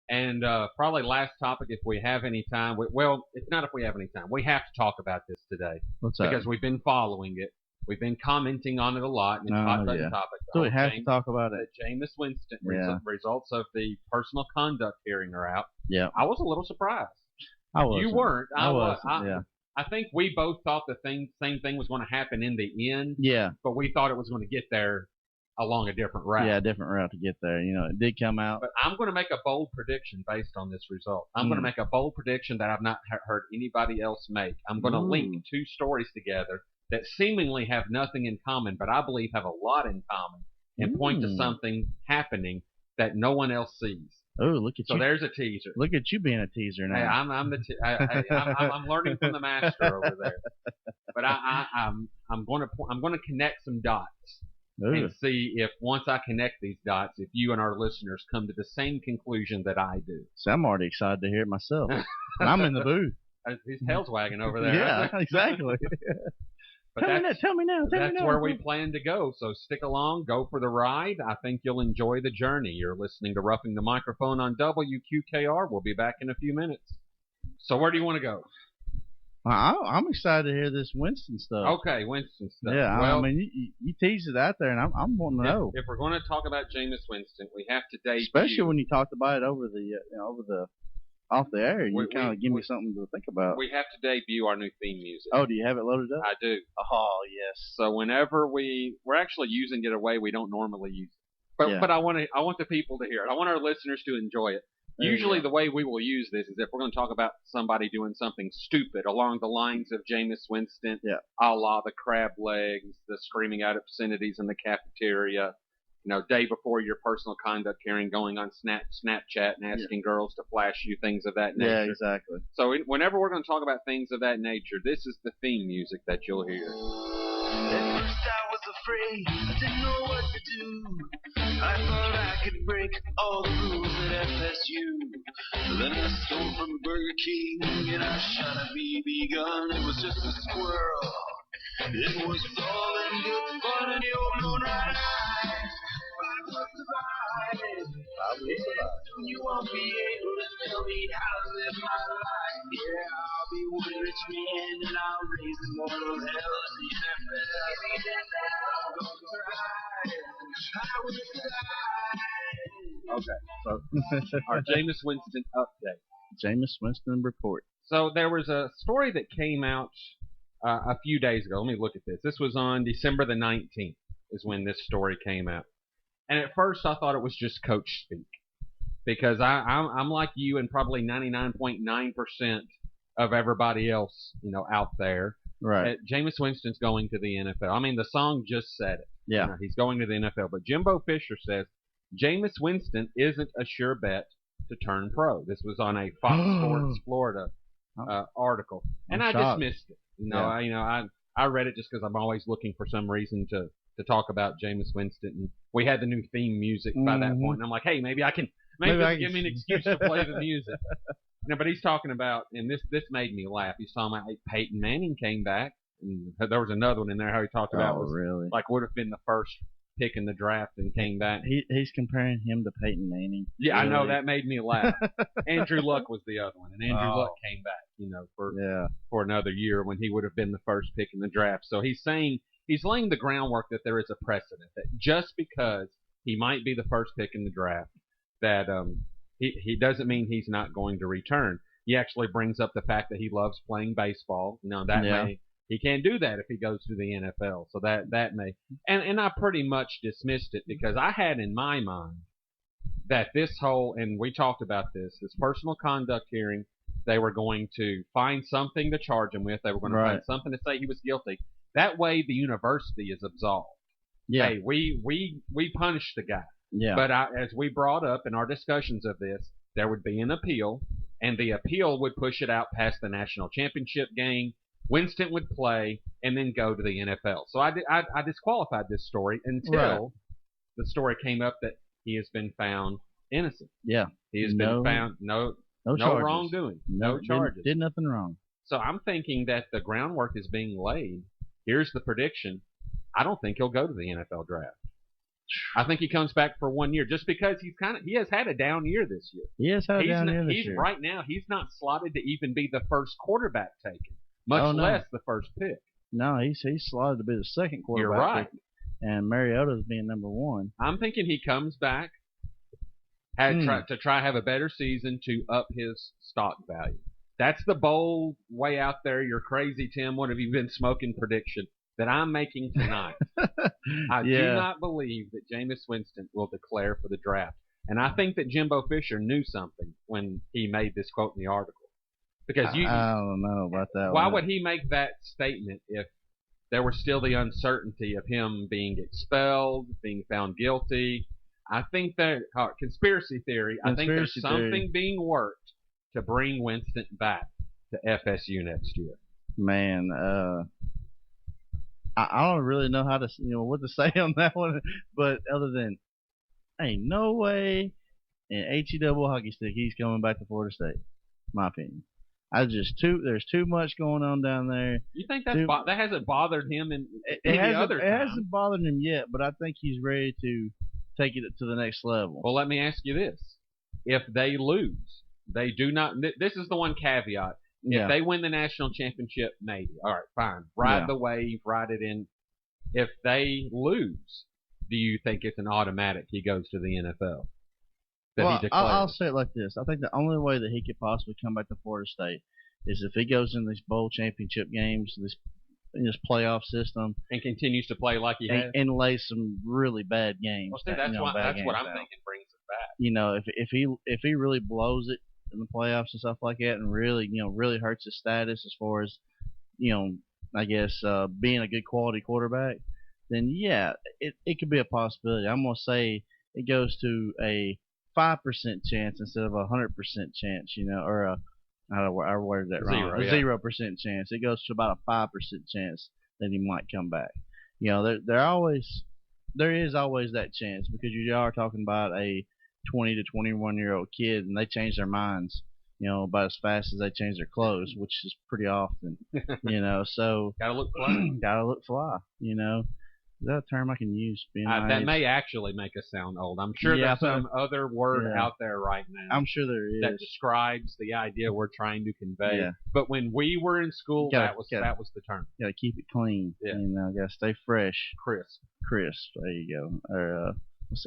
And probably last topic, if we have any time. Well, it's not if we have any time. We have to talk about this today What's that? because we've been following it. We've been commenting on it a lot, and it's hot button Yeah. topic. So we have to talk about it. The Jameis Winston Yeah. results of the personal conduct hearing are out. Yeah. I was a little surprised. I was. You weren't. I was. Yeah. I think we both thought the same thing was going to happen in the end. Yeah. But we thought it was going to get there along a different route. Yeah, a different route to get there. It did come out. But I'm going to make a bold prediction based on this result. I'm going to make a bold prediction that I've not heard anybody else make. I'm going to link two stories together that seemingly have nothing in common, but I believe have a lot in common and point to something happening that no one else sees. Oh, look at you! So there's a teaser. Look at you being a teaser now. Hey, I'm learning from the master over there. But I'm going to connect some dots. Ooh. And see if once I connect these dots, if you and our listeners come to the same conclusion that I do. So I'm already excited to hear it myself. I'm in the booth. His tail's wagging over there. Yeah, exactly. But tell me now. That's where we plan to go. So stick along, go for the ride. I think you'll enjoy the journey. You're listening to Roughing the Microphone on WQKR. We'll be back in a few minutes. So where do you want to go? I'm excited to hear this Winston stuff. Okay, Winston stuff. Yeah, well, I mean, you teased it out there, and I'm wanting to know. If we're going to talk about Jameis Winston, we have to debut. Especially when you talked about it over the off the air, you kind of give me something to think about. We have to debut our new theme music. Oh, do you have it loaded up? I do. Oh, yes. So whenever we're actually using it a way we don't normally use it. But I want the people to hear it. I want our listeners to enjoy it. Usually the way we will use this is if we're going to talk about somebody doing something stupid along the lines of Jameis Winston, a la the crab legs, the screaming out obscenities in the cafeteria, day before your personal conduct hearing, going on Snapchat and asking girls to flash you, things of that nature. Yeah, exactly. So whenever we're going to talk about things of that nature, this is the theme music that you'll hear. At first I was afraid, I didn't know what to do. I thought I could break all the rules at FSU. Then I stole from Burger King and I shot a BB gun. It was just a squirrel. It was all in good fun and the old moon right eyes. I will survive. You won't be able to tell me how to live my life. Yeah, I'll be one rich man and I'll raise the moral hell in the NFL. I'm gonna try. I will die. Okay, so our Jameis Winston update. Jameis Winston report. So there was a story that came out a few days ago. Let me look at this. This was on December the 19th is when this story came out. And at first I thought it was just coach speak because I'm like you and probably 99.9% of everybody else, out there. Right. Jameis Winston's going to the NFL. I mean, the song just said it. Yeah. He's going to the NFL. But Jimbo Fisher says Jameis Winston isn't a sure bet to turn pro. This was on a Fox Sports Florida article. And I dismissed it. I read it just because I'm always looking for some reason to talk about Jameis Winston. And we had the new theme music by that point. And I'm like, hey, maybe I can give me an excuse to play the music. But he's talking about, and this made me laugh. He's talking about Peyton Manning came back. And there was another one in there how he talked about was really? Like would have been the first pick in the draft and came back. He's comparing him to Peyton Manning. Yeah, really? I know, that made me laugh. Andrew Luck was the other one, and Andrew Luck came back, for another year when he would have been the first pick in the draft. So he's laying the groundwork that there is a precedent that just because he might be the first pick in the draft, that he doesn't mean he's not going to return. He actually brings up the fact that he loves playing baseball. He can't do that if he goes to the NFL. So that may, and I pretty much dismissed it because I had in my mind that this whole, and we talked about this personal conduct hearing, they were going to find something to charge him with. They were going to find something to say he was guilty. That way the university is absolved. Yeah. Hey, we punished the guy. Yeah. But as we brought up in our discussions of this, there would be an appeal, and the appeal would push it out past the national championship game. Winston would play and then go to the NFL. So I disqualified this story until the story came up that he has been found innocent. Yeah. He has been found no wrongdoing, no charges. Did nothing wrong. So I'm thinking that the groundwork is being laid. Here's the prediction. I don't think he'll go to the NFL draft. I think he comes back for 1 year just because he has had a down year this year. He has had a down year this year. Right now, he's not slotted to even be the first quarterback taken, much less the first pick. No, he's slotted to be the second quarterback. You're right. Pick, and Mariota's being number 1. I'm thinking he comes back to try to have a better season to up his stock value. That's the bold way out there. You're crazy, Tim. What have you been smoking prediction that I'm making tonight? I do not believe that Jameis Winston will declare for the draft. And I think that Jimbo Fisher knew something when he made this quote in the article. Because I don't know about that. Why would he make that statement if there was still the uncertainty of him being expelled, being found guilty? I think that conspiracy theory. I think there's something being worked to bring Winston back to FSU next year. Man, I don't really know how to, what to say on that one, but other than, ain't no way in HE double hockey stick he's coming back to Florida State. My opinion. There's too much going on down there. You think that hasn't bothered him in any other time? It hasn't bothered him yet, but I think he's ready to take it to the next level. Well, let me ask you this: if they lose, they do not. This is the one caveat. If they win the national championship, maybe. All right, fine. Ride the wave, ride it in. If they lose, do you think it's an automatic he goes to the NFL? I'll say it like this. I think the only way that he could possibly come back to Florida State is if he goes in these bowl championship games, in this playoff system, and continues to play like he has, and lays some really bad games. Well, that's what I'm thinking brings it back. If he really blows it in the playoffs and stuff like that, and really hurts his status as far as I guess being a good quality quarterback, then it could be a possibility. I'm gonna say it goes to a 5% chance instead of 100% chance, or I worded that wrong. 0% chance. It goes to about a 5% chance that he might come back. There is always that chance because you are talking about a 20 to 21-year-old kid, and they change their minds, about as fast as they change their clothes, which is pretty often, So gotta look fly. Gotta look fly, Is that a term I can use? That may actually make us sound old. I'm sure there's some other word out there right now. I'm sure there is. That describes the idea we're trying to convey. Yeah. But when we were in school, that was the term. Gotta keep it clean. Yeah. Gotta stay fresh. Crisp. There you go. Or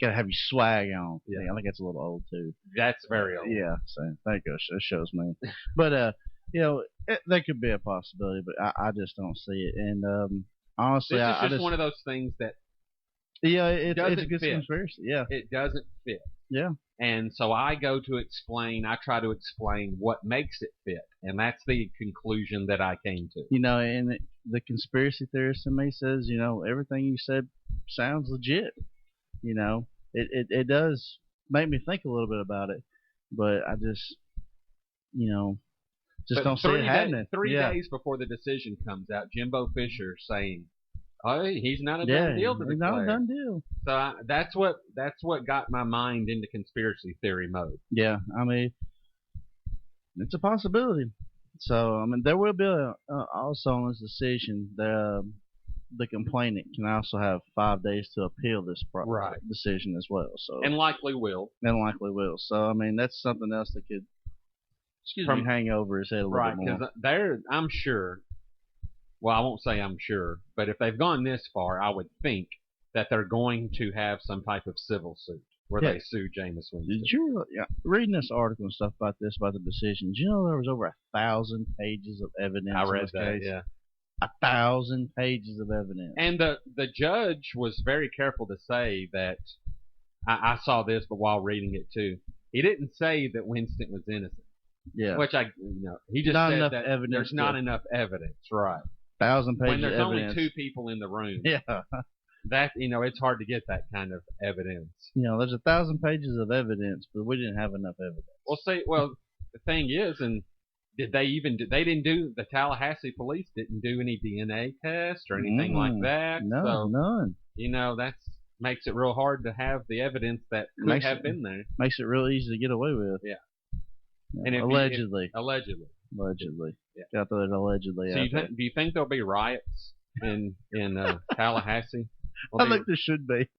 gotta have your swag on. Yeah. I think that's a little old too. That's very old. Yeah. So that shows me. But that could be a possibility, but I just don't see it. And honestly, this is just one of those things that it's a good conspiracy. Yeah, it doesn't fit. Yeah, and so I try to explain what makes it fit, and that's the conclusion that I came to. And the conspiracy theorist in me says, everything you said sounds legit. It does make me think a little bit about it, but I just, don't see it happening. 3 days before the decision comes out, Jimbo Fisher saying, "Oh, he's not a done deal to declare." Not a done deal. So that's what got my mind into conspiracy theory mode. Yeah, it's a possibility. So there will be also on this decision the complainant can also have 5 days to appeal this decision as well. So and likely will. So that's something else that could. Hang over his head a little bit more. Right, because I'm sure, well, I won't say I'm sure, but if they've gone this far, I would think that they're going to have some type of civil suit where they sue Jameis Winston. Did you, reading this article and stuff about the decision, did you know there was over 1,000 pages of evidence? I read that, case? Yeah. 1,000 pages of evidence. And the judge was very careful to say that, I saw this, but while reading it too, he didn't say that Winston was innocent. Yeah, which he just said that there's not enough evidence, right? 1,000 pages. When there's of only 2 people in the room, yeah, that it's hard to get that kind of evidence. There's 1,000 pages of evidence, but we didn't have enough evidence. Well, the thing is, and they didn't do the Tallahassee police didn't do any DNA tests or anything like that. No, none. That makes it real hard to have the evidence that could have been there. Makes it real easy to get away with. Yeah. And allegedly. Allegedly. Yeah. Got that allegedly. So do you think there'll be riots in Tallahassee? I think there should be.